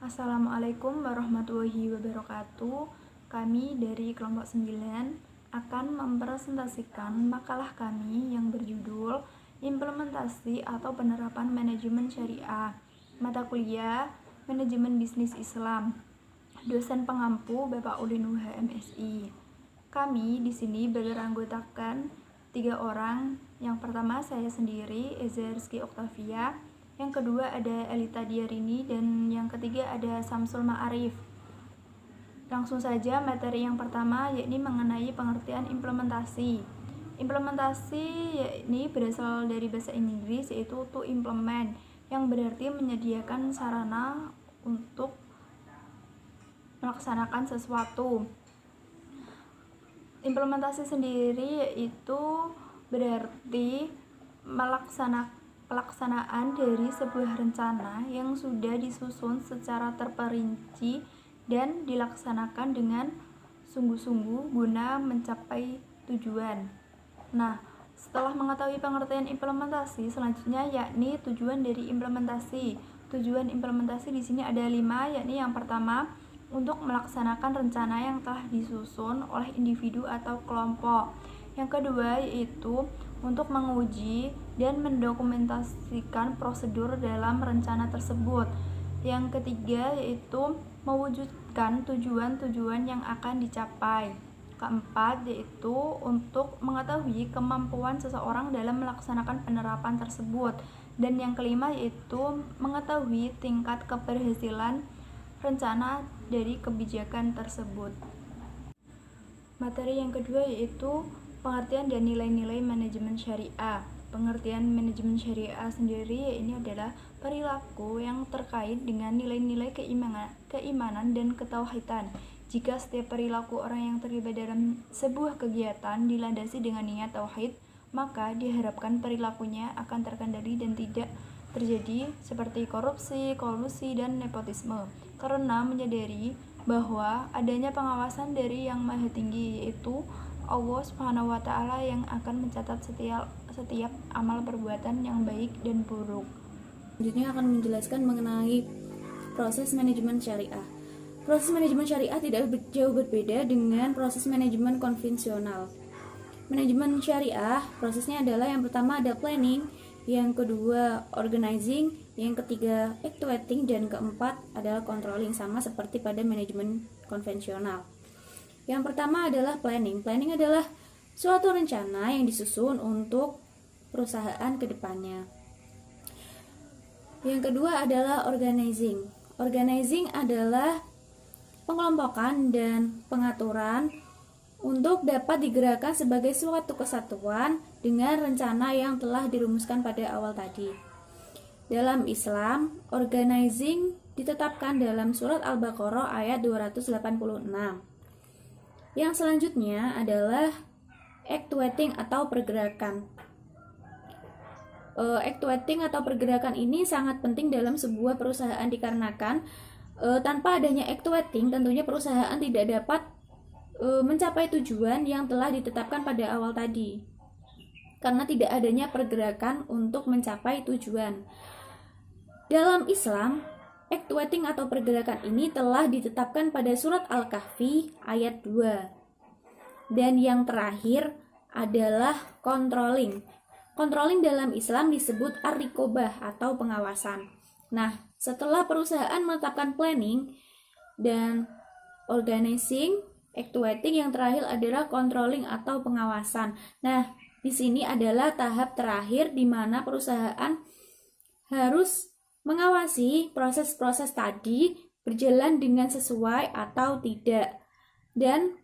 Assalamualaikum warahmatullahi wabarakatuh. Kami dari kelompok 9 akan mempresentasikan makalah kami yang berjudul Implementasi atau Penerapan Manajemen Syariah, mata kuliah Manajemen Bisnis Islam. Dosen pengampu Bapak Udin HMSI. Kami di sini beranggotakan 3 orang. Yang pertama saya sendiri, Eza Rizky Oktavia. Yang kedua ada Elita Diarini, dan yang ketiga ada Samsul Ma'arif. Langsung saja materi yang pertama, yakni mengenai pengertian implementasi. Implementasi yakni berasal dari bahasa Inggris, yaitu to implement, yang berarti menyediakan sarana untuk melaksanakan sesuatu. Implementasi sendiri yaitu berarti pelaksanaan dari sebuah rencana yang sudah disusun secara terperinci dan dilaksanakan dengan sungguh-sungguh guna mencapai tujuan. Nah, setelah mengetahui pengertian implementasi, selanjutnya yakni tujuan dari implementasi. Tujuan implementasi di sini ada 5, yakni yang pertama untuk melaksanakan rencana yang telah disusun oleh individu atau kelompok. Yang kedua yaitu untuk menguji dan mendokumentasikan prosedur dalam rencana tersebut. Yang ketiga yaitu mewujudkan tujuan-tujuan yang akan dicapai. Keempat yaitu untuk mengetahui kemampuan seseorang dalam melaksanakan penerapan tersebut. Dan yang kelima yaitu mengetahui tingkat keberhasilan rencana dari kebijakan tersebut. Materi yang kedua yaitu pengertian dan nilai-nilai manajemen syariah. Pengertian manajemen syariah sendiri ini adalah perilaku yang terkait dengan nilai-nilai keimanan dan ketauhidan. Jika setiap perilaku orang yang terlibat dalam sebuah kegiatan dilandasi dengan niat tauhid, maka diharapkan perilakunya akan terkendali dan tidak terjadi seperti korupsi, kolusi, dan nepotisme, karena menyadari bahwa adanya pengawasan dari Yang Maha Tinggi, yaitu Allah Subhanahu wa Ta'ala, yang akan mencatat setiap amal perbuatan yang baik dan buruk. Selanjutnya akan menjelaskan mengenai proses manajemen syariah. Proses manajemen syariah tidak jauh berbeda dengan proses manajemen konvensional. Manajemen syariah prosesnya adalah yang pertama ada planning, yang kedua organizing, yang ketiga actuating, dan keempat adalah controlling, sama seperti pada manajemen konvensional. Yang pertama adalah planning. Planning adalah suatu rencana yang disusun untuk perusahaan ke depannya. Yang kedua adalah organizing. Organizing adalah pengelompokan dan pengaturan untuk dapat digerakkan sebagai suatu kesatuan dengan rencana yang telah dirumuskan pada awal tadi. Dalam Islam, organizing ditetapkan dalam surat Al-Baqarah ayat 286. Yang selanjutnya adalah actuating atau pergerakan. Actuating atau pergerakan ini sangat penting dalam sebuah perusahaan dikarenakan tanpa adanya actuating tentunya perusahaan tidak dapat mencapai tujuan yang telah ditetapkan pada awal tadi, karena tidak adanya pergerakan untuk mencapai tujuan. Dalam Islam, actuating atau pergerakan ini telah ditetapkan pada surat Al-Kahfi ayat 2. Dan yang terakhir adalah controlling. Controlling dalam Islam disebut ar-riqobah atau pengawasan. Nah, setelah perusahaan menetapkan planning dan organizing, actuating, yang terakhir adalah controlling atau pengawasan. Nah, di sini adalah tahap terakhir di mana perusahaan harus mengawasi proses-proses tadi berjalan dengan sesuai atau tidak, dan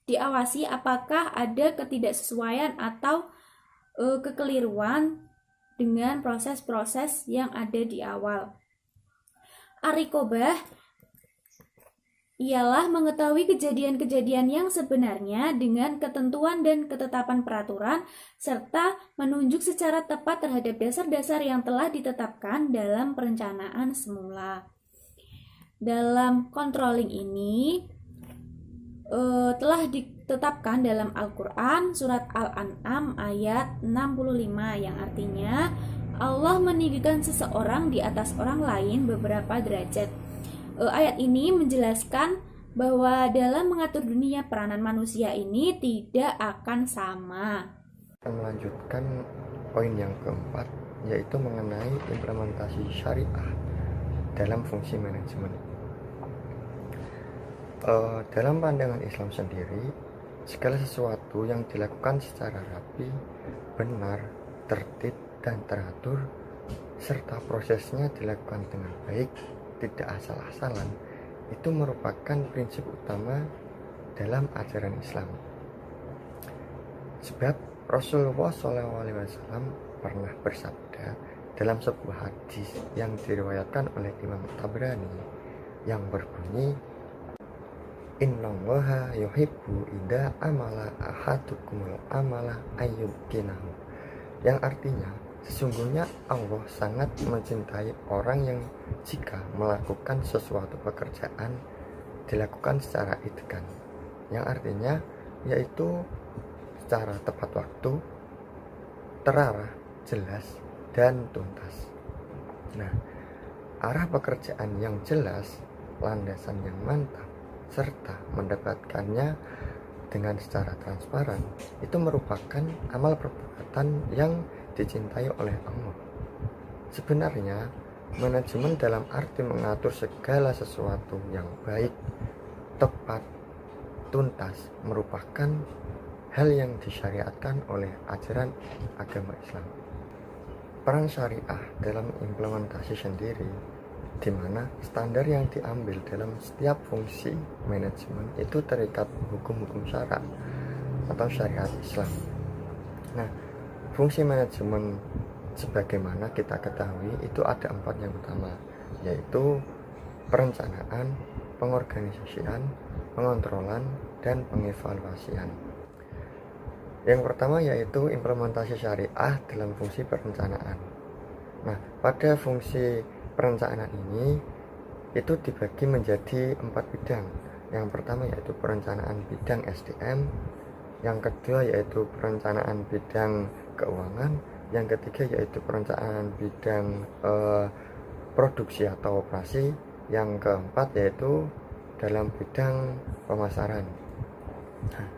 diawasi apakah ada ketidaksesuaian atau kekeliruan dengan proses-proses yang ada di awal. Ar-riqobah ialah mengetahui kejadian-kejadian yang sebenarnya dengan ketentuan dan ketetapan peraturan, serta menunjuk secara tepat terhadap dasar-dasar yang telah ditetapkan dalam perencanaan semula. Dalam controlling ini telah ditetapkan dalam Al-Quran surat Al-An'am ayat 65, yang artinya Allah meninggikan seseorang di atas orang lain beberapa derajat. Ayat ini menjelaskan bahwa dalam mengatur dunia peranan manusia ini tidak akan sama. Melanjutkan poin yang keempat, yaitu mengenai implementasi syariah dalam fungsi manajemen. Dalam pandangan Islam sendiri, segala sesuatu yang dilakukan secara rapi, benar, tertib, dan teratur, serta prosesnya dilakukan dengan baik, tidak asal-asalan, itu merupakan prinsip utama dalam ajaran Islam. Sebab Rasulullah SAW pernah bersabda dalam sebuah hadis yang diriwayatkan oleh Imam Tabrani yang berbunyi, Innallaha yuhibbu idza amala ahadukumul amala ayyukinahu, yang artinya sesungguhnya Allah sangat mencintai orang yang jika melakukan sesuatu pekerjaan dilakukan secara itqan, yang artinya yaitu secara tepat waktu, terarah, jelas, dan tuntas. Nah, arah pekerjaan yang jelas, landasan yang mantap, serta mendapatkannya dengan secara transparan, itu merupakan amal perbuatan yang dicintai oleh Allah. Sebenarnya, manajemen dalam arti mengatur segala sesuatu yang baik, tepat, tuntas merupakan hal yang disyariatkan oleh ajaran agama Islam. Peran syariah dalam implementasi sendiri, di mana standar yang diambil dalam setiap fungsi manajemen itu terikat hukum-hukum syara atau syariat Islam. Nah, fungsi manajemen sebagaimana kita ketahui itu ada 4 yang utama, yaitu perencanaan, pengorganisasian, pengontrolan, dan pengevaluasian. Yang pertama yaitu implementasi syariah dalam fungsi perencanaan. Nah, pada fungsi perencanaan ini itu dibagi menjadi 4 bidang. Yang pertama yaitu perencanaan bidang SDM, yang kedua yaitu perencanaan bidang keuangan, yang ketiga yaitu perencanaan bidang produksi atau operasi, yang keempat yaitu dalam bidang pemasaran. Nah,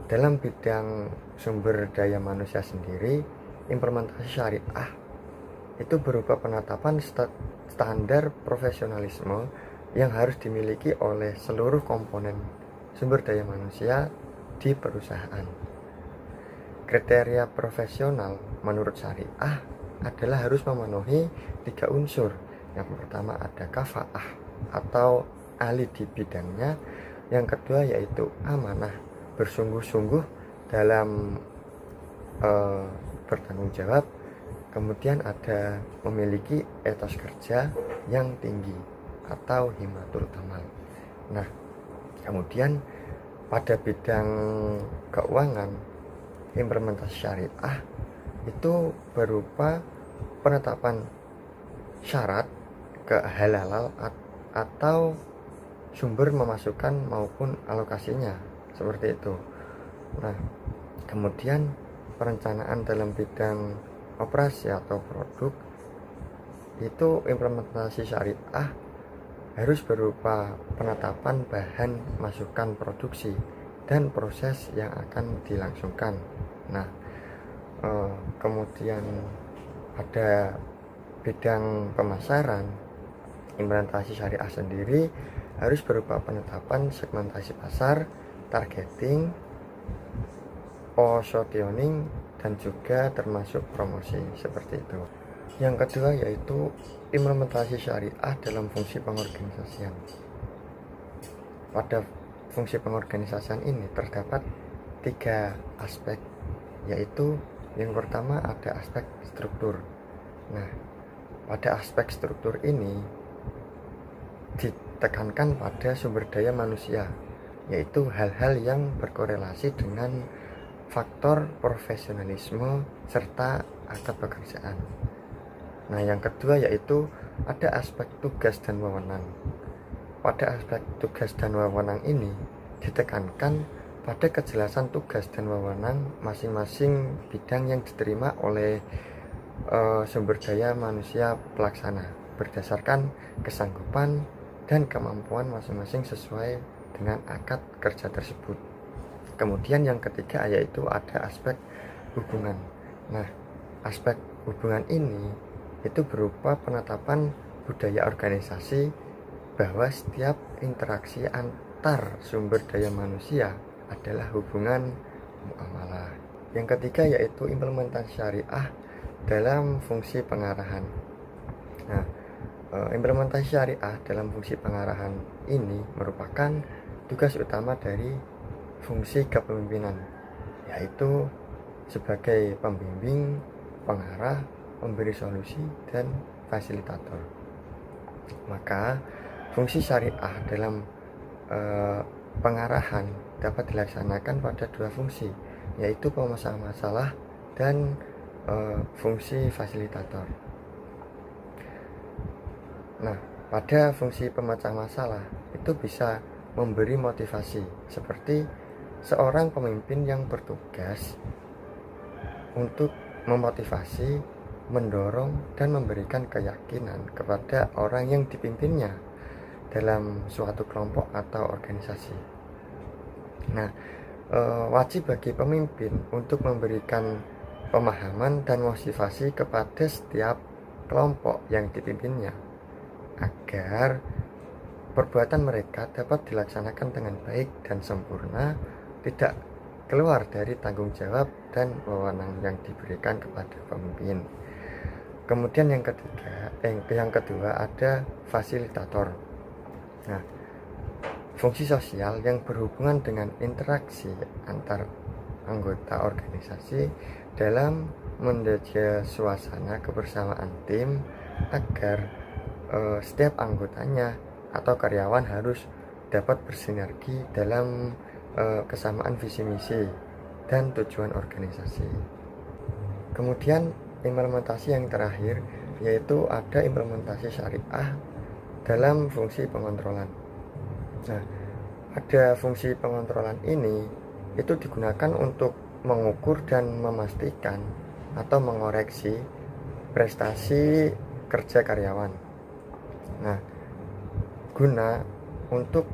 dalam bidang sumber daya manusia sendiri, implementasi syariah itu berupa penetapan standar profesionalisme yang harus dimiliki oleh seluruh komponen sumber daya manusia di perusahaan. Kriteria profesional menurut syariah adalah harus memenuhi 3 unsur. Yang pertama ada kafaah atau ahli di bidangnya. Yang kedua yaitu amanah, bersungguh-sungguh dalam bertanggung jawab. Kemudian ada memiliki etos kerja yang tinggi atau himmatul amal. Nah, kemudian pada bidang keuangan, implementasi syariah itu berupa penetapan syarat kehalalan atau sumber memasukkan maupun alokasinya, seperti itu. Nah, kemudian perencanaan dalam bidang operasi atau produk itu implementasi syariah harus berupa penetapan bahan masukan produksi dan proses yang akan dilangsungkan. Nah, kemudian pada bidang pemasaran, implementasi syariah sendiri harus berupa penetapan segmentasi pasar, targeting, positioning, dan juga termasuk promosi, seperti itu. Yang kedua yaitu implementasi syariah dalam fungsi pengorganisasian. Pada fungsi pengorganisasian ini terdapat 3 aspek, yaitu yang pertama ada aspek struktur. Nah, pada aspek struktur ini ditekankan pada sumber daya manusia, yaitu hal-hal yang berkorelasi dengan faktor profesionalisme serta akad pekerjaan. Nah, yang kedua yaitu ada aspek tugas dan wewenang. Pada aspek tugas dan wewenang ini ditekankan pada kejelasan tugas dan wewenang masing-masing bidang yang diterima oleh sumber daya manusia pelaksana berdasarkan kesanggupan, dan kemampuan masing-masing sesuai dengan akad kerja tersebut. Kemudian yang ketiga yaitu ada aspek hubungan. Nah, aspek hubungan ini itu berupa penetapan budaya organisasi bahwa setiap interaksi antar sumber daya manusia adalah hubungan muamalah. Yang ketiga yaitu implementasi syariah dalam fungsi pengarahan. Nah, implementasi syariah dalam fungsi pengarahan ini merupakan tugas utama dari fungsi kepemimpinan, yaitu sebagai pembimbing, pengarah, pemberi solusi, dan fasilitator. Maka fungsi syariah dalam pengarahan dapat dilaksanakan pada dua fungsi, yaitu pemecahan masalah dan fungsi fasilitator. Nah, pada fungsi pemecah masalah itu bisa memberi motivasi, seperti seorang pemimpin yang bertugas untuk memotivasi, mendorong, dan memberikan keyakinan kepada orang yang dipimpinnya dalam suatu kelompok atau organisasi. Nah, wajib bagi pemimpin untuk memberikan pemahaman dan motivasi kepada setiap kelompok yang dipimpinnya, agar perbuatan mereka dapat dilaksanakan dengan baik dan sempurna, tidak keluar dari tanggung jawab dan wewenang yang diberikan kepada pemimpin. Kemudian yang kedua ada fasilitator. Nah, fungsi sosial yang berhubungan dengan interaksi antar anggota organisasi dalam menjaga suasana kebersamaan tim agar setiap anggotanya atau karyawan harus dapat bersinergi dalam kesamaan visi misi dan tujuan organisasi. Kemudian implementasi yang terakhir yaitu ada implementasi syariah dalam fungsi pengontrolan. Nah, pada fungsi pengontrolan ini itu digunakan untuk mengukur dan memastikan atau mengoreksi prestasi kerja karyawan. Nah, guna untuk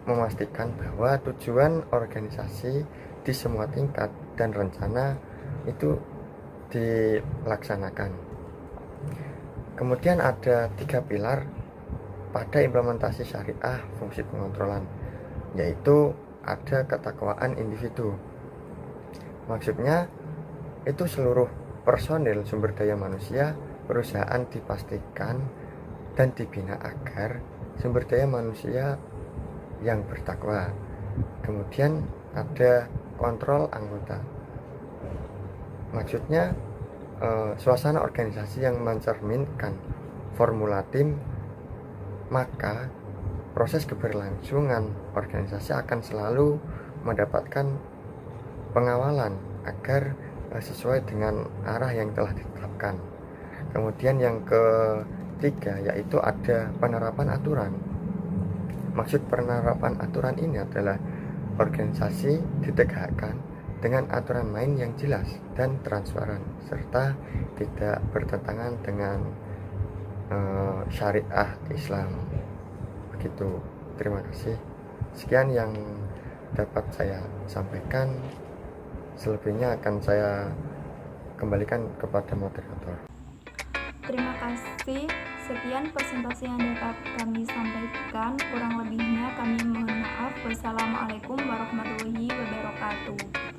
memastikan bahwa tujuan organisasi di semua tingkat dan rencana itu dilaksanakan. Kemudian ada 3 pilar pada implementasi syariah fungsi pengontrolan, yaitu ada ketakwaan individu. Maksudnya itu seluruh personil sumber daya manusia perusahaan dipastikan dan dibina agar sumber daya manusia yang bertakwa. Kemudian ada kontrol anggota. Maksudnya suasana organisasi yang mencerminkan formula tim, maka proses keberlangsungan organisasi akan selalu mendapatkan pengawalan agar sesuai dengan arah yang telah ditetapkan. Kemudian yang ketiga yaitu ada penerapan aturan. Maksud penerapan aturan ini adalah organisasi ditegakkan dengan aturan main yang jelas dan transparan serta tidak bertentangan dengan syariah Islam. Begitu. Terima kasih. Sekian yang dapat saya sampaikan. Selebihnya akan saya kembalikan kepada moderator. Terima kasih. Sekian presentasi yang dapat kami sampaikan. Kurang lebihnya kami mohon maaf. Wassalamualaikum warahmatullahi wabarakatuh.